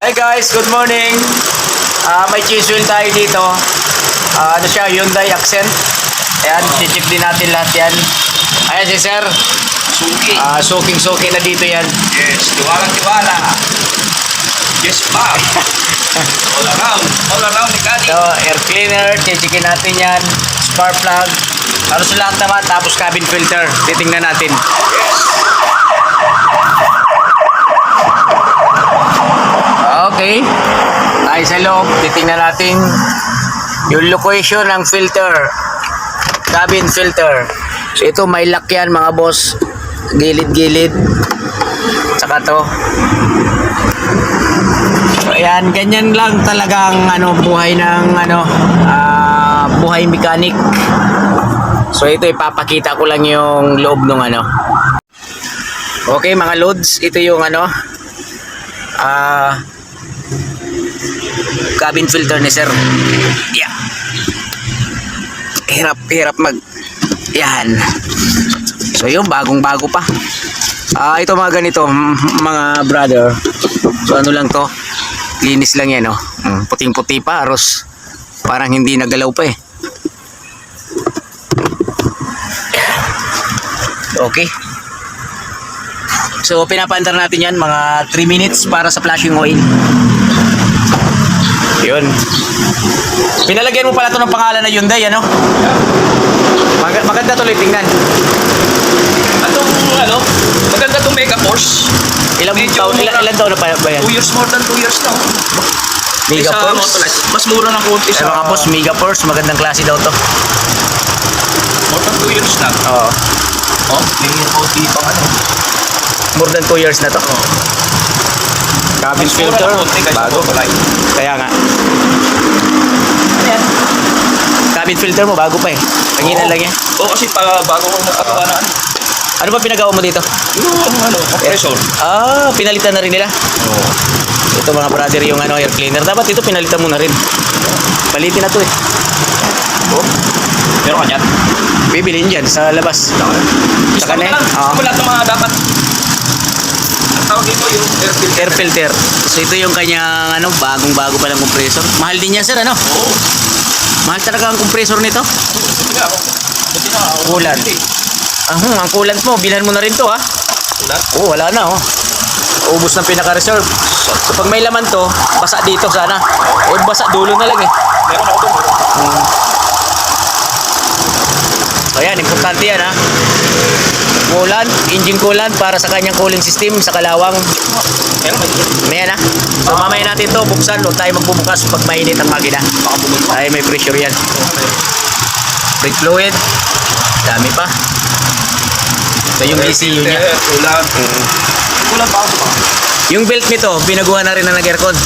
Hi guys, good morning. May cheese wheel tayo dito. Ano siya, Hyundai Accent. Ayan, check din natin lahat yan. Ayan si sir. Suki. Soaking na dito yan. Yes, tiwala. Yes, ma'am. All around mechanic. So, air cleaner, checkin natin yan. Spark plug. Halos lahat naman, tapos cabin filter. Titingnan natin. Yes. Okay. Tayo sa loob, titingnan natin yung location ng filter. Cabin filter. So ito may lock yan mga boss. Gilid-gilid. Tsaka to. So ayan, ganyan lang talagang buhay ng buhay mechanic. So ito ipapakita ko lang yung loob ng Okay mga loads, ito yung cabin filter ni sir. Yeah. Hirap yan. So yung bagong-bago pa. Ito mga ganito mga brother. So ano lang to? Linis lang yan, puting-puti pa, aros. Parang hindi nagalaw pa eh. Okay. So pinapaandar natin yan mga 3 minutes para sa flashing oil. Yun. Pinalagyan mo pala ito ng pangalan na Hyundai, Maganda tuloy tingnan. Maganda itong Mega Force. Ilang taon na pa ba yan? 2 years, more than 2 years now. Mega Sa Force. Motolize, mas mura ng konti sa... Mga boss, Mega Force, magandang klase daw to. More than 2 years na. Oo. May konti pang More than 2 years na to. Cabin Mas mura filter, ng konti kaysa bago. Motolize. Kaya nga. Ayan. Cabin filter mo, bago pa eh. Tanginan lang yan. Oo, kasi bago ko nakagawa na Ano ba pinagawa mo dito? Yung compressor. Pinalitan na rin nila. Oo. Ito mga brother yung air cleaner. Dapat ito pinalitan mo na rin. Palitin na to eh. Meron ka niyan? Bibilin dyan sa labas. Saka na lang. Gusto mo lahat ng mga dapat. Ang tawag dito yung Air filter. So ito yung kanyang bagong-bago pa ng compressor. Mahal din yan sir, Oo. Mahal talaga ang compressor nito. Buti nga ako. Kulan. Ang coolant mo, bilhan mo na rin to ha. Kulan? Wala na Ubus ng pinaka-reserve. So pag may laman to, basa dito sana. Basa dulo na lang eh. Meron ako doon. So ayan, importante yan Coolant, engine coolant para sa kanyang cooling system sa kalawang. Meron ba dito? Ayan So mamaya natin to buksan. Huwag tayo magbubukas pag mainit ang makina. Baka bumulong. Ay may pressure yan. Brake fluid. Dami pa. Ito yung ECU niya. Kulan. Kulan pa ako ba? Yung belt nito, binaguhan na rin na nag-aircon.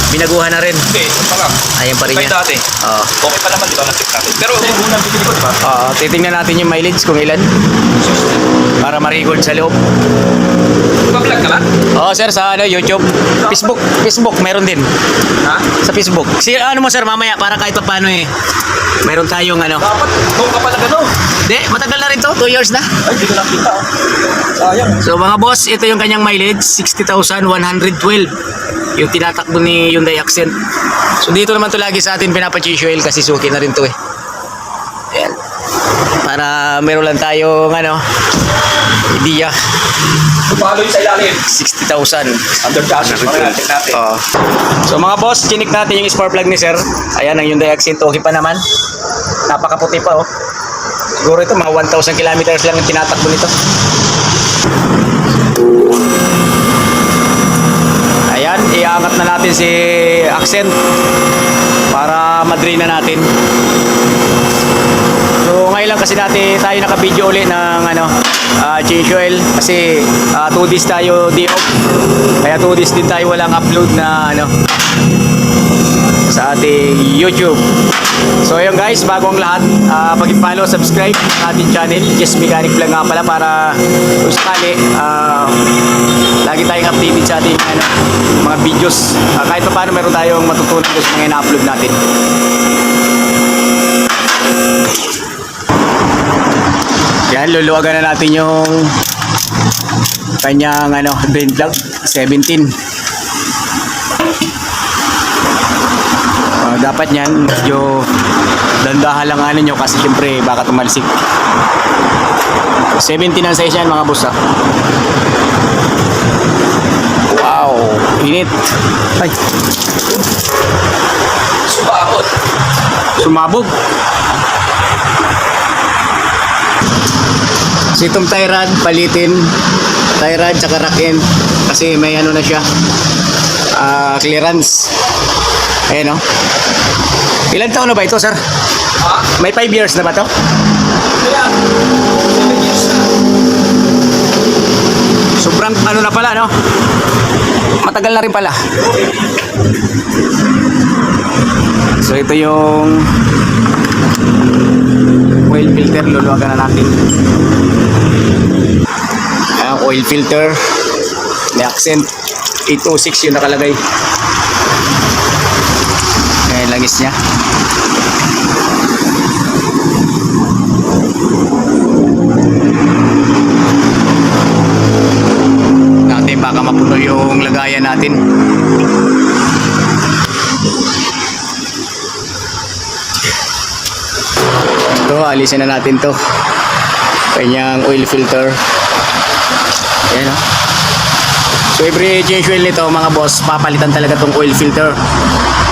Binaguhan na rin. Hindi, ito pa lang. Ayan pa rin Kaya yan. dati. Oo. Okay pa naman, di ba? Nag-check natin. Pero unang bibili ko, di ba? Titingnan natin yung mileage kung ilan. Para ma-record sa loob. Nag-vlog ka ba? Sir, sa YouTube. Facebook, meron din. Ha? Sa Facebook. Ano mo sir, mamaya, para kahit pa paano meron tayong Dapat, kung ka pala gano'n. matagal na rin to, 2 years na. Ay, di ko nakita. Sayang. So mga boss, ito yung kanyang mileage, 60,112. Yung tinatakbo ni Hyundai Accent. So dito naman to lagi sa atin pinapa-cheese oil kasi suki na rin to eh. Ayan. Para meron lang tayong idea. Palo yung sa ilalim. 60,000. Under chassis. Check natin. So mga boss, chinik natin yung spark plug ni sir. Ayan ang Hyundai Accent, okay pa naman. Napakaputi pa Siguro ito mga 1,000 kilometers lang yung tinatakbo nito. Ayan, iangat na natin si Accent para madrain na natin. So ngayon lang kasi tayo naka-video ulit ng change oil kasi 2 days tayo di-off. Kaya 2 days din tayo walang upload na sa ating YouTube. So ayun guys, bago ang lahat, pag-follow, subscribe sa ating channel, Just Mechanic Vlog nga pala, para kung sakali lagi tayong updated sa ating mga videos. Kahit pa paano meron tayong matutunan sa mga ina-upload natin. Yan, luluwagan na natin yung kanyang drain plug 17. dapat yan, medyo dandahalanganin nyo kasi syempre baka tumalsik. 17 ang size yan mga boss, ha. Wow, init. Ay, Subakot. sumabog. So itong tie rod, palitin. Tie rod tsaka rack end. Kasi may ano na siya. Clearance. Ayan, oh. Ilan taon na ba ito, sir? Ha? May 5 years na ba to? Kaya, 7 years na. Sobrang ano na pala, no? Matagal na rin pala. So ito yung oil filter, luluwagan na natin. Ayan, oil filter. May accent. 806 yung nakalagay. Ayan, langis niya. Natin baka mapuno yung lagayan natin. Ito, alisin na natin to. Kanyang oil filter. Ayan, oh. So every change oil nito mga boss, papalitan talaga tong oil filter.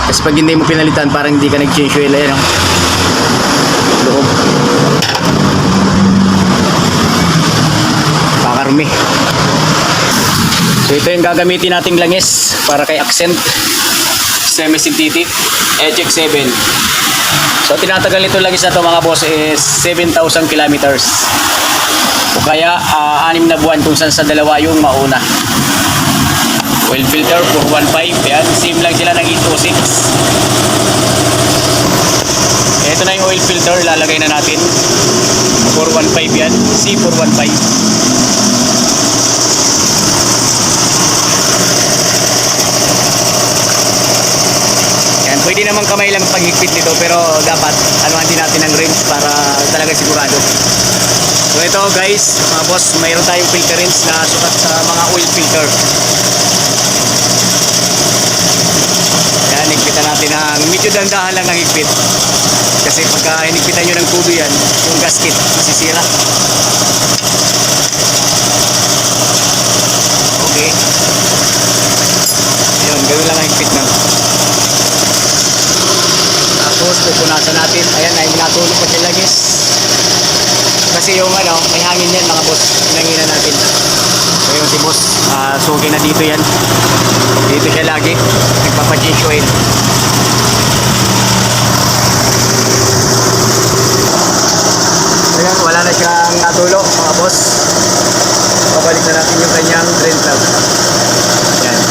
Kasi pag hindi mo pinalitan, parang hindi ka nag-change oil. Ayan, oh. Loob. Pakarumi. So ito yung gagamitin nating langis para kay accent. Semi-synthetic HX7. So tinatagal nito langis na to mga boss is 7,000 kilometers. O kaya 6 na buwan kung saan sa dalawa yung mauna. Oil filter 415. Yan, same lang sila ng 806. Ito na yung oil filter, lalagay na natin. 415 yan, C415. Yan, pwede naman kamay lang paghigpit nito pero dapat anuhan din natin ang rinse para talaga sigurado. So ito guys, mga boss, mayroon tayong filter rinse na sukat sa mga oil filter. Yan, higpitan natin ang medyo dandahan lang ang higpit. Kasi pagka hinigpitan nyo ng tubo yan, yung gasket masisira. Okay. Ayun, gawin lang ang higpit nun. Tapos pupunasan natin. Ayan, ay natulog pa siya langis. Kasi yung ano, may hangin yan mga boss. Hinanginan natin. So yun si boss, sugi na dito yan. Dito siya lagi. Nagpapa-change oil. Ayan, wala na siyang natulo mga boss. Babalik na natin yung kanyang drain plug. Ayan.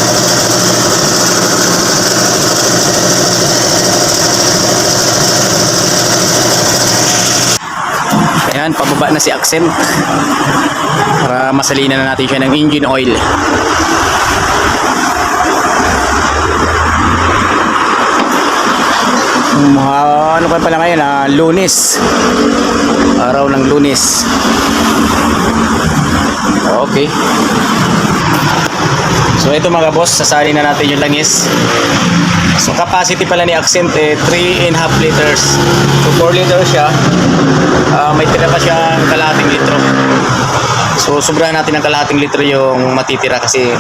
Ayan, pababa na si Accent para masalinan na natin siya ng engine oil. Ano pa pala ngayon? Lunes. Araw ng Lunes. Okay. So ito mga boss, sasalin na natin yung langis. So capacity pala ni Accent 3.5 liters. So 4 liters siya. May tira pa siyang kalahating litro. So sobrahan natin ng kalahating litro yung matitira kasi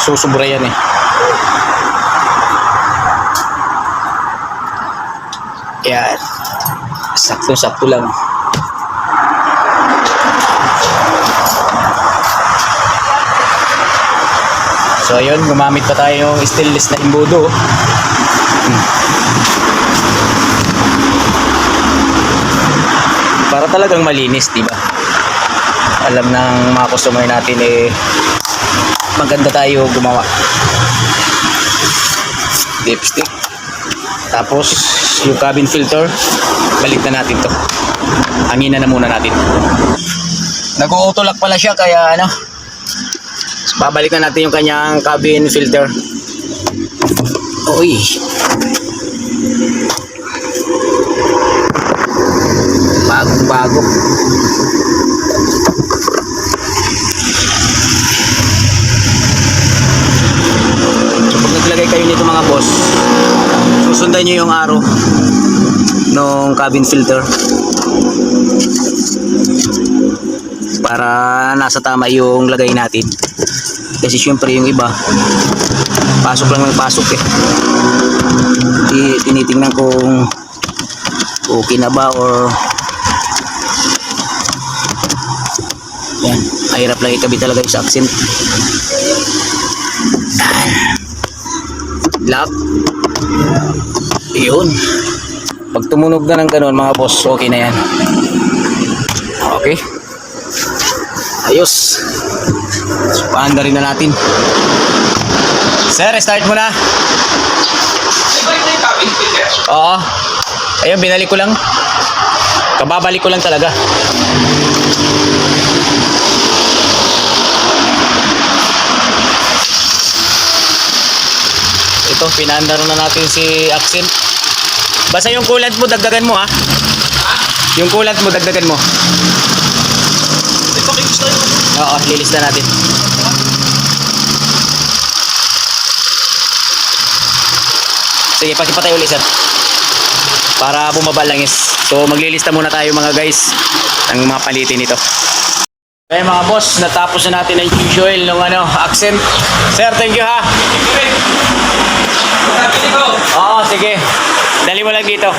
susubra yan eh. Yan. Sakto-sakto lang. So ayun, gumamit pa tayo ng stainless na imbudo. Para talagang malinis, di ba? Alam ng mga customer natin maganda tayo gumawa. Dipstick. Tapos yung cabin filter, balik na natin to. Hanginan na muna natin. Nag-auto lock pala siya kaya ano. Babalik na natin yung kanyang cabin filter. Uy. Bagong-bago. So pag naglagay kayo nito mga boss, susundan nyo yung arrow nung cabin filter para nasa tama yung lagay natin. Kasi syempre yung iba pasok lang ng pasok eh. Tinitingnan kung okay na ba or yan, mahirap lang itabi talaga yung sa accent. Lock. Yun. Pag tumunog na ng ganun mga boss, okay na yan. Okay. Ayos. So, paanda rin na natin. Sir, start mo na. Ito yung cabin filter. Oo. Ayun, binalik ko lang. Kababalik ko lang talaga. Ito, pinaandar na natin si accent. Basta yung coolant mo, dagdagan mo ha. Yung coolant mo, dagdagan mo. Ito kayo gusto yun. Oo, lilista natin. Sige, pakipatay ulit sir. Para bumaba lang is. So maglilista muna tayo mga guys ng mga palitin nito. Okay mga boss, natapos na natin ang change oil ng accent. Sir, thank you ha. Sabi ko. Oo, sige. Dali mo lang dito.